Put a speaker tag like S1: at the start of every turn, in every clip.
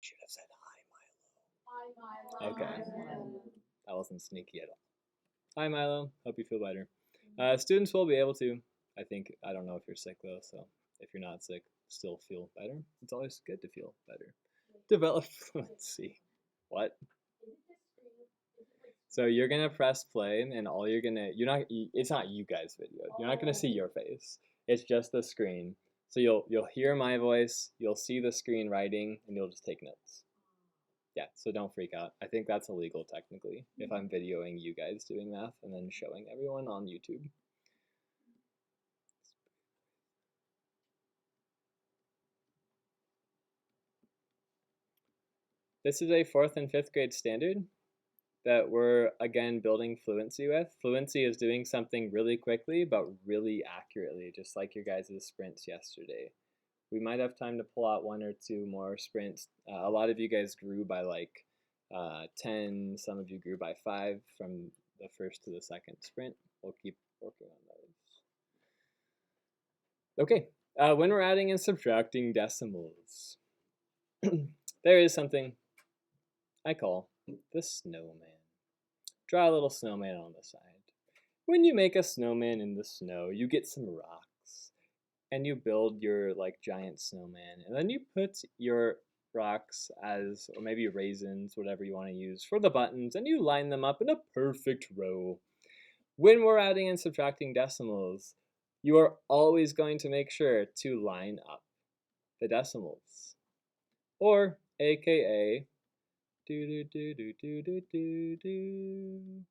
S1: should have said hi, Milo. Okay. That wasn't sneaky at all. Hi, Milo. Hope you feel better. Students will be able to. I don't know if you're sick though, so if you're not sick, still feel better. It's always good to feel better. Develop fluency. What? So you're gonna press play, and it's not you guys' video. You're not gonna see your face. It's just the screen. So you'll hear my voice, you'll see the screen writing, and you'll just take notes. Yeah, so don't freak out. I think that's illegal technically if I'm videoing you guys doing math and then showing everyone on YouTube. This is a 4th and 5th grade standard that we're again building fluency with. Fluency is doing something really quickly but really accurately, just like your guys' sprints yesterday. We might have time to pull out 1 or 2 more sprints. A lot of you guys grew by like 10, some of you grew by 5 from the first to the second sprint. We'll keep working on those. Okay, when we're adding and subtracting decimals, there is something I call the snowman. Draw a little snowman on the side. When you make a snowman in the snow, you get some rocks and you build your like giant snowman, and then you put your rocks as, or maybe raisins, whatever you want to use for the buttons, and you line them up in a perfect row. When we're adding and subtracting decimals, you are always going to make sure to line up the decimals, or aka do do do do do do do do.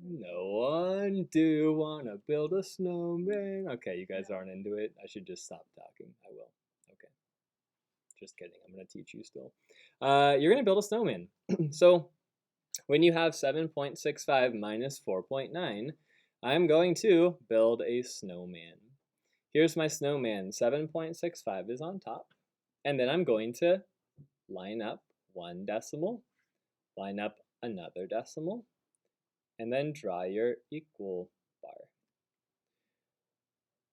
S1: No one do wanna build a snowman. Okay, you guys aren't into it. I should just stop talking. I will. Okay. Just kidding. I'm gonna teach you still. You're gonna build a snowman. So when you have 7.65 minus 4.9, I'm going to build a snowman. Here's my snowman. 7.65 is on top. And then I'm going to line up 1 decimal, line up another decimal, and then draw your equal bar.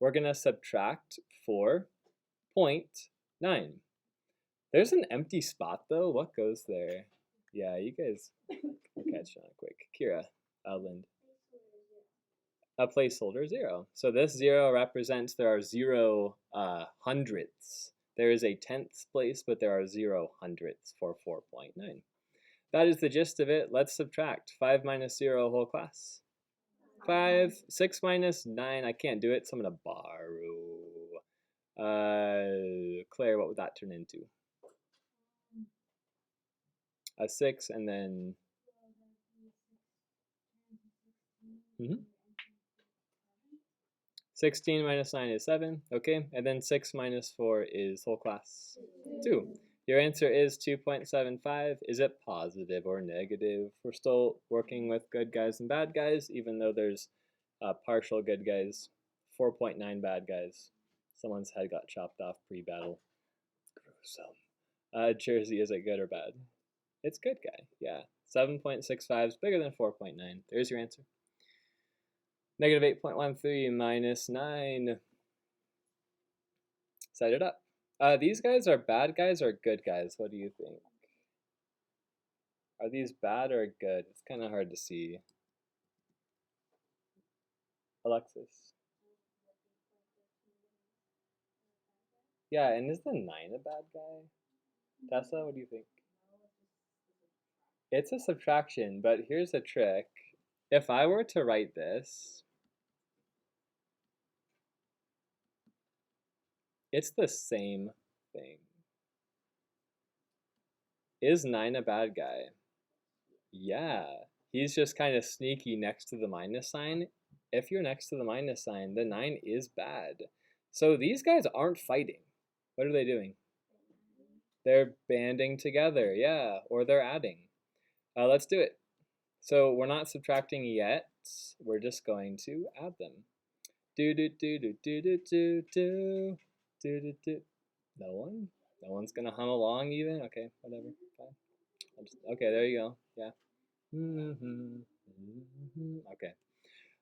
S1: We're going to subtract 4.9. There's an empty spot though. What goes there? Yeah, you guys will catch on quick. Kira, Lind. A placeholder 0. So this 0 represents there are 0 hundredths. There is a tenths place, but there are 0 hundredths for 4.9. That is the gist of it. Let's subtract 5 minus 0 whole class. 5, 6 minus 9. I can't do it, so I'm going to borrow. Claire, what would that turn into? A 6 and then... 16 minus 9 is 7. Okay, and then 6 minus 4 is whole class 2. Your answer is 2.75. Is it positive or negative? We're still working with good guys and bad guys, even though there's partial good guys, 4.9 bad guys. Someone's head got chopped off pre-battle. Gruesome. Jersey, is it good or bad? It's good guy, yeah. 7.65 is bigger than 4.9. There's your answer. Negative 8.13 minus 9. Set it up. These guys are bad guys or good guys? What do you think? Are these bad or good? It's kind of hard to see. Alexis. Yeah, and is the 9 a bad guy? Tessa, what do you think? It's a subtraction, but here's a trick. If I were to write this, it's the same thing. Is 9 a bad guy? Yeah, he's just kind of sneaky next to the minus sign. If you're next to the minus sign, the 9 is bad. So these guys aren't fighting. What are they doing? They're banding together, yeah, or they're adding. Let's do it. So we're not subtracting yet. We're just going to add them. Do do do do do do do do do do do. No one? No one's gonna hum along even? Okay, whatever. Fine. Okay, there you go. Yeah. Okay.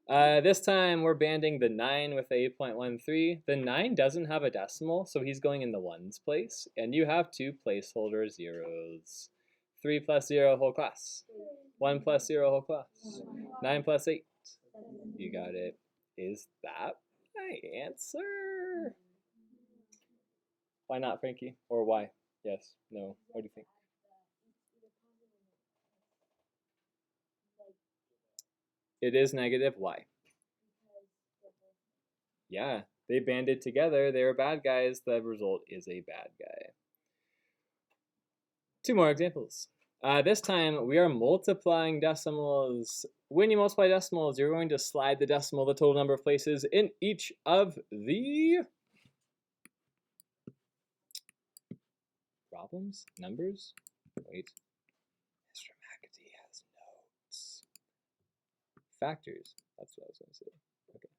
S1: This time we're banding the 9 with the 8.13. The 9 doesn't have a decimal, so he's going in the ones place. And you have two placeholder zeros. 3 plus 0 whole class. 1 plus 0 whole class. 9 plus 8. You got it. Is that my answer? Why not, Frankie? Or why? Yes, no. What do you think? It is negative. Why? Yeah, they banded together. They were bad guys. The result is a bad guy. Two more examples. This time we are multiplying decimals. When you multiply decimals, you're going to slide the decimal the total number of places in each of the problems, numbers. Wait, Mr. McAtee has notes. Factors, that's what I was going to say. Okay.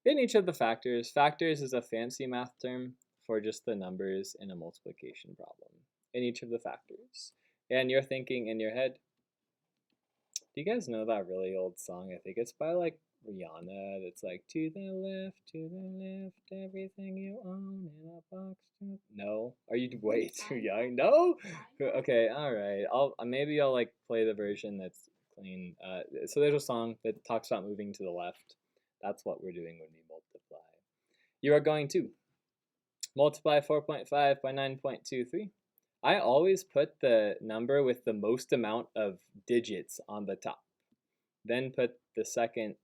S1: In each of the factors, factors is a fancy math term for just the numbers in a multiplication problem. In each of the factors. And you're thinking in your head, do you guys know that really old song? I think it's by like Rihanna. It's like, to the left, everything you own in a box. No? Are you way too young? No? Okay, alright. Maybe I'll like play the version that's clean. So there's a song that talks about moving to the left. That's what we're doing when we multiply. You are going to multiply 4.5 by 9.23. I always put the number with the most amount of digits on the top, then put the second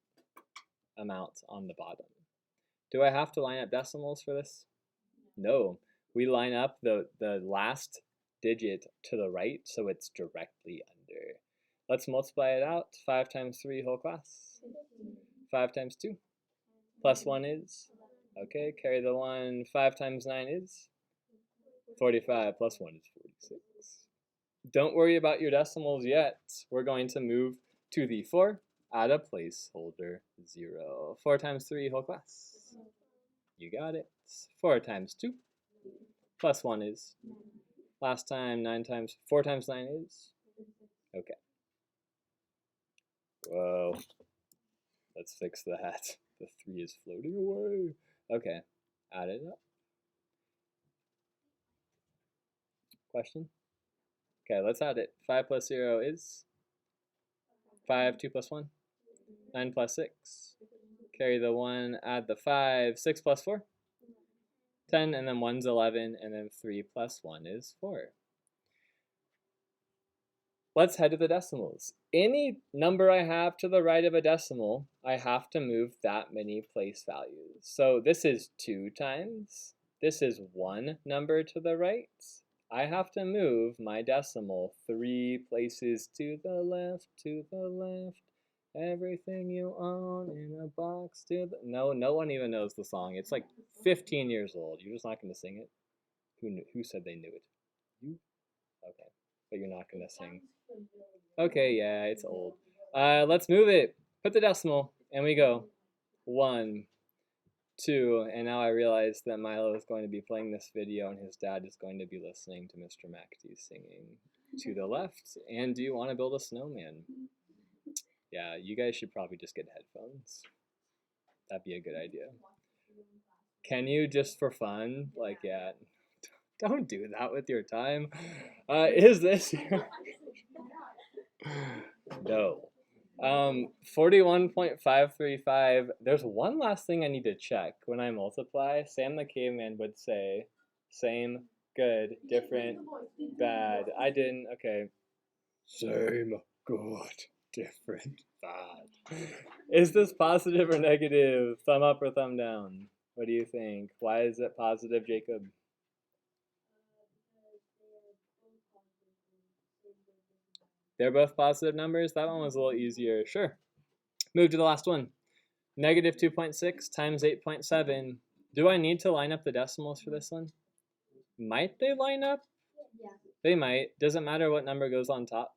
S1: amount on the bottom. Do I have to line up decimals for this? No. We line up the last digit to the right, so it's directly under. Let's multiply it out. 5 times 3 whole class. 5 times 2. Plus 1 is? Okay, carry the 1. 5 times 9 is? 45 plus 1 is 46. Don't worry about your decimals yet. We're going to move to the 4, add a placeholder 0. 4 times 3 whole class. You got it. 4 times 2 plus 1 is? Last time 4 times 9 is? Okay. Whoa. Let's fix that. The 3 is floating away. Okay, add it up. Question? Okay, let's add it. 5 plus 0 is? 5, 2 plus 1? 9 plus 6. Carry the 1, add the 5. 6 plus 4? 10, and then 1's 11, and then 3 plus 1 is 4. Let's head to the decimals. Any number I have to the right of a decimal, I have to move that many place values. So this is 2 times. This is 1 number to the right. I have to move my decimal 3 places to the left, everything you own in a box to the... No one even knows the song. It's like 15 years old. You're just not going to sing it? Who said they knew it? You? Okay, but you're not going to sing. Okay, yeah, it's old. Let's move it. Put the decimal, and we go 1, 2, and now I realize that Milo is going to be playing this video and his dad is going to be listening to Mr. McAtee singing to the left. And do you want to build a snowman? Yeah, you guys should probably just get headphones. That'd be a good idea. Can you just for fun? Like, yeah, don't do that with your time. Is this your... No. 41.535. There's one last thing I need to check when I multiply. Sam the caveman would say same, good, different, bad. I didn't. Okay. Same, good, different, bad. Is this positive or negative? Thumb up or thumb down? What do you think? Why is it positive, Jacob? They're both positive numbers. That one was a little easier. Sure. Move to the last one. Negative 2.6 times 8.7. Do I need to line up the decimals for this one? Might they line up? Yeah. They might. Doesn't matter what number goes on top.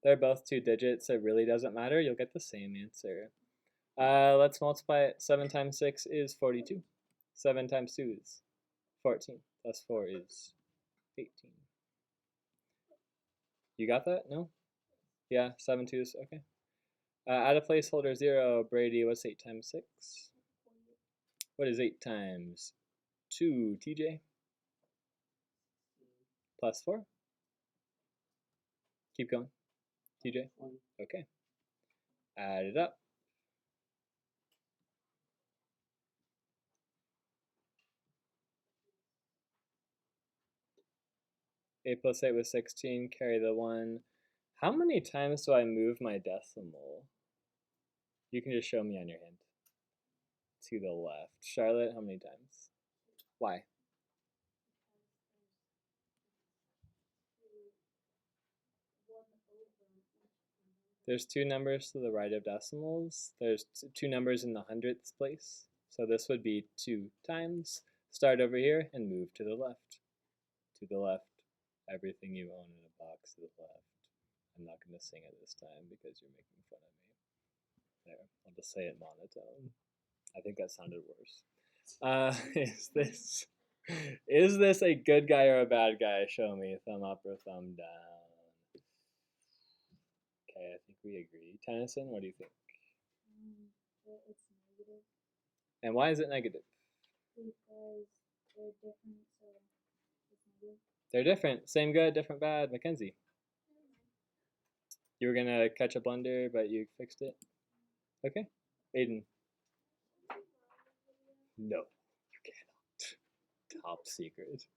S1: They're both 2 digits. It really doesn't matter. You'll get the same answer. Let's multiply it. 7 times 6 is 42. 7 times 2 is 14. Plus 4 is 18. You got that? No? Yeah, 7 2s. Okay. Add a placeholder 0. Brady, what's 8 times 6? What is 8 times 2, TJ? Plus 4? Keep going. TJ? Okay. Add it up. 8 plus 8 was 16. Carry the 1. How many times do I move my decimal? You can just show me on your hand. To the left. Charlotte, how many times? Why? There's 2 numbers to the right of decimals. There's 2 numbers in the hundredths place. So this would be 2 times. Start over here and move to the left. To the left. Everything you own in a box to the left. I'm not going to sing it this time because you're making fun of me. There, I'll just say it monotone. I think that sounded worse. Is this a good guy or a bad guy? Show me. Thumb up or thumb down. Okay, I think we agree. Tennyson, what do you think?
S2: It's negative.
S1: And why is it negative?
S2: Because they're different, so it's negative.
S1: They're different. Same good, different bad. Mackenzie. You were going to catch a blunder, but you fixed it? Okay. Aiden. No, you cannot. Top secret.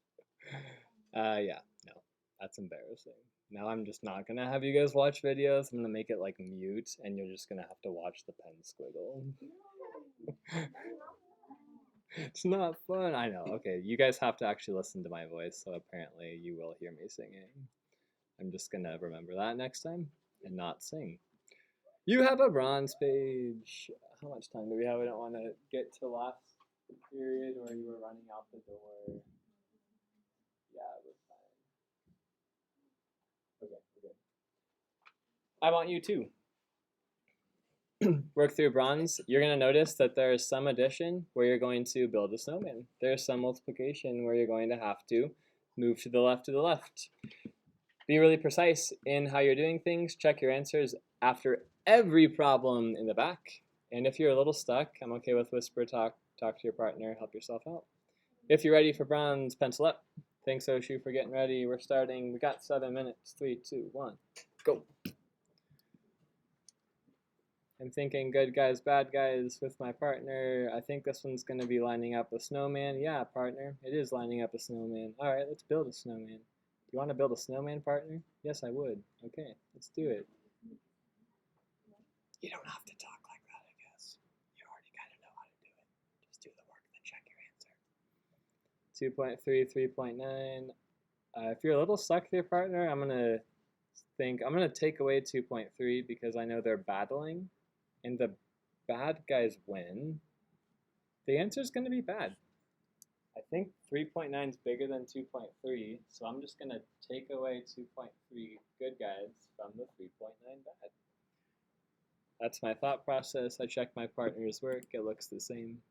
S1: Yeah, no. That's embarrassing. Now I'm just not going to have you guys watch videos. I'm going to make it like mute, and you're just going to have to watch the pen squiggle. It's not fun. I know. Okay, you guys have to actually listen to my voice, so apparently you will hear me singing. I'm just going to remember that next time and not sing. You have a bronze page. How much time do we have? I don't want to get to last period where you were running out the door. Yeah, it was fine. Okay, we're good. I want you to work through bronze. You're going to notice that there is some addition where you're going to build a snowman. There's some multiplication where you're going to have to move to the left. Be really precise in how you're doing things. Check your answers after every problem in the back. And if you're a little stuck, I'm okay with whisper talk. Talk to your partner. Help yourself out. If you're ready for bronze, pencil up. Thanks, Oshu, for getting ready. We're starting. We got 7 minutes. 3, 2, 1, go. I'm thinking good guys, bad guys with my partner. I think this one's going to be lining up a snowman. Yeah, partner. It is lining up a snowman. All right, let's build a snowman. Do you want to build a snowman, partner? Yes, I would. Okay, let's do it. You don't have to talk like that, I guess. You already kind of know how to do it. Just do the work, then check your answer. 2.3, 3.9. If you're a little stuck with your partner, I'm going to take away 2.3 because I know they're battling, and the bad guys win. The answer is going to be bad. I think 3.9 is bigger than 2.3, so I'm just going to take away 2.3 good guys from the 3.9 bad. That's my thought process. I check my partner's work. It looks the same.